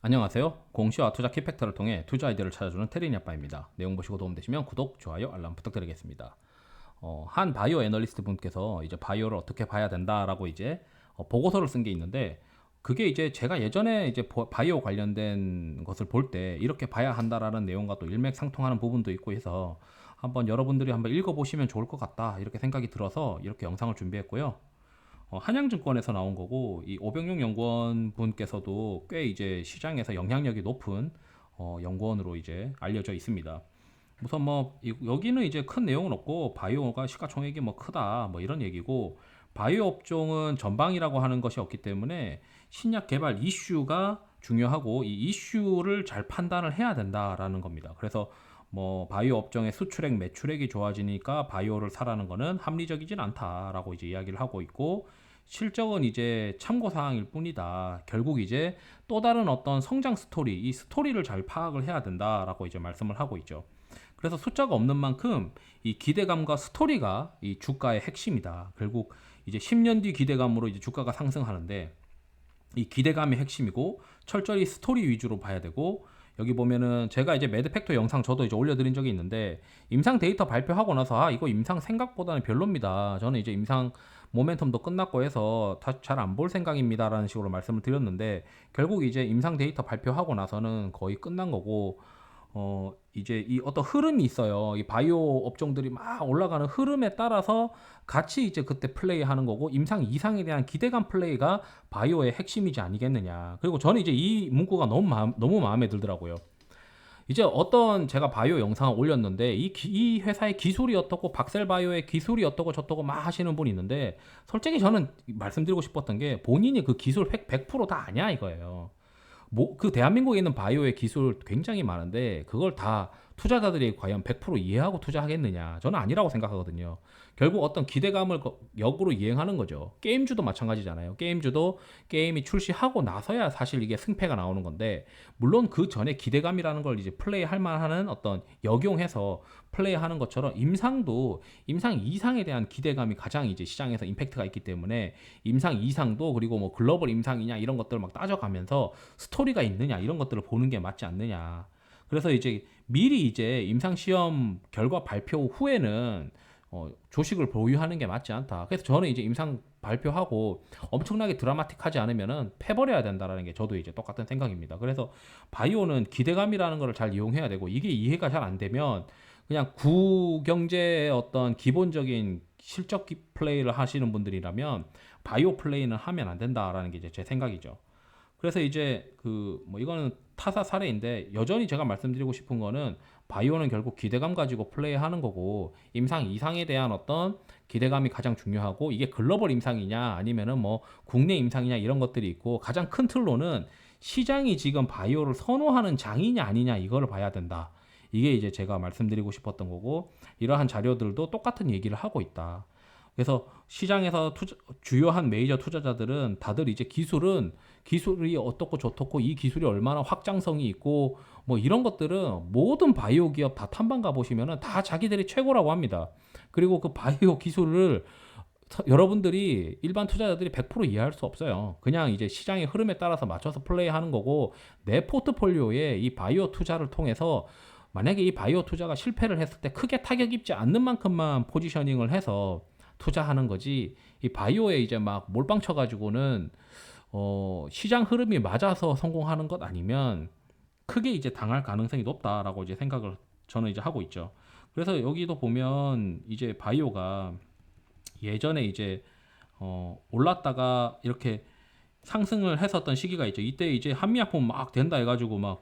안녕하세요. 공시와 투자 키팩터를 통해 투자 아이디어를 찾아주는 테린이 아빠입니다. 내용 보시고 도움되시면 구독, 좋아요, 알람 부탁드리겠습니다. 한 바이오 애널리스트 분께서 이제 바이오를 어떻게 봐야 된다라고 이제 보고서를 쓴 게 있는데, 그게 이제 제가 예전에 이제 바이오 관련된 것을 볼 때 이렇게 봐야 한다라는 내용과 또 일맥상통하는 부분도 있고 해서 한번 여러분들이 한번 읽어보시면 좋을 것 같다 이렇게 생각이 들어서 이렇게 영상을 준비했고요. 한양증권에서 나온 거고, 이 오병용 연구원 분께서도 꽤 이제 시장에서 영향력이 높은 연구원으로 이제 알려져 있습니다. 우선 뭐 여기는 이제 큰 내용은 없고, 바이오가 시가총액이 뭐 크다 뭐 이런 얘기고, 바이오 업종은 전방이라고 하는 것이 없기 때문에 신약 개발 이슈가 중요하고, 이 이슈를 잘 판단을 해야 된다라는 겁니다. 그래서 뭐 바이오 업종의 수출액 매출액이 좋아지니까 바이오를 사라는 거는 합리적이진 않다라고 이제 이야기를 하고 있고, 실적은 이제 참고 사항일 뿐이다. 결국 이제 또 다른 어떤 성장 스토리, 이 스토리를 잘 파악을 해야 된다라고 이제 말씀을 하고 있죠. 그래서 숫자가 없는 만큼 이 기대감과 스토리가 이 주가의 핵심이다. 결국 이제 10년 뒤 기대감으로 이제 주가가 상승하는데, 이 기대감이 핵심이고 철저히 스토리 위주로 봐야 되고, 여기 보면은 제가 이제 매드팩토 영상 저도 이제 올려드린 적이 있는데, 임상 데이터 발표하고 나서 이거 임상 생각보다는 별로입니다. 저는 이제 임상 모멘텀도 끝났고 해서 잘 안 볼 생각입니다라는 식으로 말씀을 드렸는데, 결국 이제 임상 데이터 발표하고 나서는 거의 끝난 거고, 이제 이 어떤 흐름이 있어요. 이 바이오 업종들이 막 올라가는 흐름에 따라서 같이 이제 그때 플레이하는 거고, 임상 이상에 대한 기대감 플레이가 바이오의 핵심이지 아니겠느냐. 그리고 저는 이제 이 문구가 너무 마음에 들더라고요. 이제 어떤 제가 바이오 영상을 올렸는데, 이 회사의 기술이 어떻고 박셀바이오의 기술이 어떻고 저떻고 막 하시는 분이 있는데, 솔직히 저는 말씀드리고 싶었던 게, 본인이 그 기술 100%다 아냐 이거예요. 뭐 그 대한민국에 있는 바이오의 기술 굉장히 많은데, 그걸 다 투자자들이 과연 100% 이해하고 투자하겠느냐? 저는 아니라고 생각하거든요. 결국 어떤 기대감을 역으로 이행하는 거죠. 게임주도 마찬가지잖아요. 게임주도 게임이 출시하고 나서야 사실 이게 승패가 나오는 건데, 물론 그 전에 기대감이라는 걸 이제 플레이할 만한 어떤 역용해서 플레이하는 것처럼, 임상도 임상 이상에 대한 기대감이 가장 이제 시장에서 임팩트가 있기 때문에, 임상 이상도, 그리고 뭐 글로벌 임상이냐 이런 것들을 막 따져가면서 스토리가 있느냐 이런 것들을 보는 게 맞지 않느냐. 그래서 이제 미리 이제 임상 시험 결과 발표 후에는 조식을 보유하는 게 맞지 않다. 그래서 저는 이제 임상 발표하고 엄청나게 드라마틱하지 않으면은 패버려야 된다라는 게 저도 이제 똑같은 생각입니다. 그래서 바이오는 기대감이라는 걸 잘 이용해야 되고, 이게 이해가 잘 안 되면 그냥 구경제의 어떤 기본적인 실적 플레이를 하시는 분들이라면 바이오 플레이는 하면 안 된다라는 게 이제 제 생각이죠. 그래서 이제 그 뭐 이거는 타사 사례인데, 여전히 제가 말씀드리고 싶은 거는, 바이오는 결국 기대감 가지고 플레이하는 거고, 임상 이상에 대한 어떤 기대감이 가장 중요하고, 이게 글로벌 임상이냐 아니면은 뭐 국내 임상이냐 이런 것들이 있고, 가장 큰 틀로는 시장이 지금 바이오를 선호하는 장이냐 아니냐 이거를 봐야 된다. 이게 이제 제가 말씀드리고 싶었던 거고, 이러한 자료들도 똑같은 얘기를 하고 있다. 그래서 시장에서 주요한 메이저 투자자들은 다들 이제 기술이 어떻고 저떻고, 이 기술이 얼마나 확장성이 있고 뭐 이런 것들은, 모든 바이오 기업 다 탐방 가보시면은 다 자기들이 최고라고 합니다. 그리고 그 바이오 기술을 여러분들이 일반 투자자들이 100% 이해할 수 없어요. 그냥 이제 시장의 흐름에 따라서 맞춰서 플레이하는 거고, 내 포트폴리오에 이 바이오 투자를 통해서 만약에 이 바이오 투자가 실패를 했을 때 크게 타격 입지 않는 만큼만 포지셔닝을 해서 투자하는 거지, 이 바이오에 이제 막 몰빵 쳐가지고는 시장 흐름이 맞아서 성공하는 것 아니면 크게 이제 당할 가능성이 높다라고 이제 생각을 저는 이제 하고 있죠. 그래서 여기도 보면 이제 바이오가 예전에 이제 올랐다가 이렇게 상승을 했었던 시기가 있죠. 이때 이제 한미약품 막 된다 해가지고 막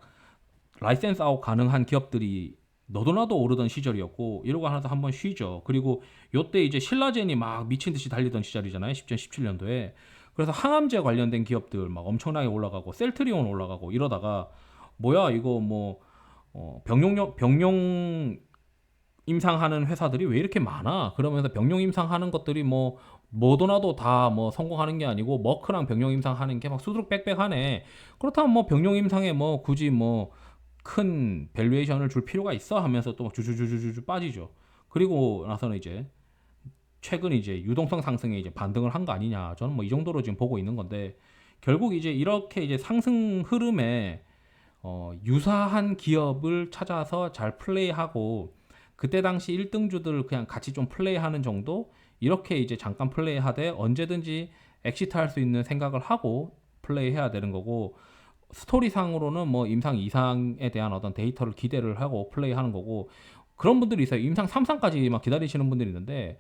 라이센스 아웃 가능한 기업들이 너도나도 오르던 시절이었고, 이러고 하나도 한번 쉬죠. 그리고 요때 이제 신라젠이 막 미친 듯이 달리던 시절이잖아요. 10년, 17년도에. 그래서 항암제 관련된 기업들 막 엄청나게 올라가고, 셀트리온 올라가고 이러다가, 뭐야 이거 뭐 병용 임상하는 회사들이 왜 이렇게 많아? 그러면서 병용 임상하는 것들이 뭐 모더나도 다 뭐 성공하는 게 아니고, 머크랑 병용 임상하는 게 막 수두룩 빽빽하네. 그렇다면 뭐 병용 임상에 뭐 굳이 뭐 큰 밸류에이션을 줄 필요가 있어 하면서 또 막 주주주주주 빠지죠. 그리고 나서는 이제 최근 이제 유동성 상승에 이제 반등을 한 거 아니냐. 저는 뭐 이 정도로 지금 보고 있는 건데, 결국 이제 이렇게 이제 상승 흐름에 유사한 기업을 찾아서 잘 플레이하고 그때 당시 1등주들을 그냥 같이 좀 플레이하는 정도 이렇게 이제 잠깐 플레이하되 언제든지 엑시트 할 수 있는 생각을 하고 플레이해야 되는 거고 스토리상으로는 뭐 임상 2상에 대한 어떤 데이터를 기대를 하고 플레이하는 거고 그런 분들이 있어요. 임상 3상까지 막 기다리시는 분들이 있는데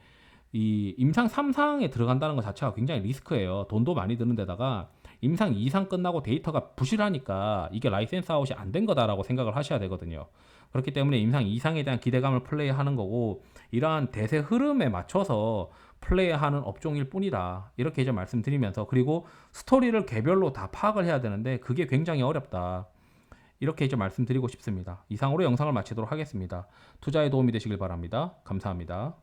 이 임상 3상에 들어간다는 것 자체가 굉장히 리스크예요. 돈도 많이 드는 데다가 임상 2상 끝나고 데이터가 부실하니까 이게 라이센스 아웃이 안 된 거다라고 생각을 하셔야 되거든요. 그렇기 때문에 임상 2상에 대한 기대감을 플레이하는 거고 이러한 대세 흐름에 맞춰서 플레이하는 업종일 뿐이다. 이렇게 이제 말씀드리면서 그리고 스토리를 개별로 다 파악을 해야 되는데 그게 굉장히 어렵다. 이렇게 이제 말씀드리고 싶습니다. 이상으로 영상을 마치도록 하겠습니다. 투자에 도움이 되시길 바랍니다. 감사합니다.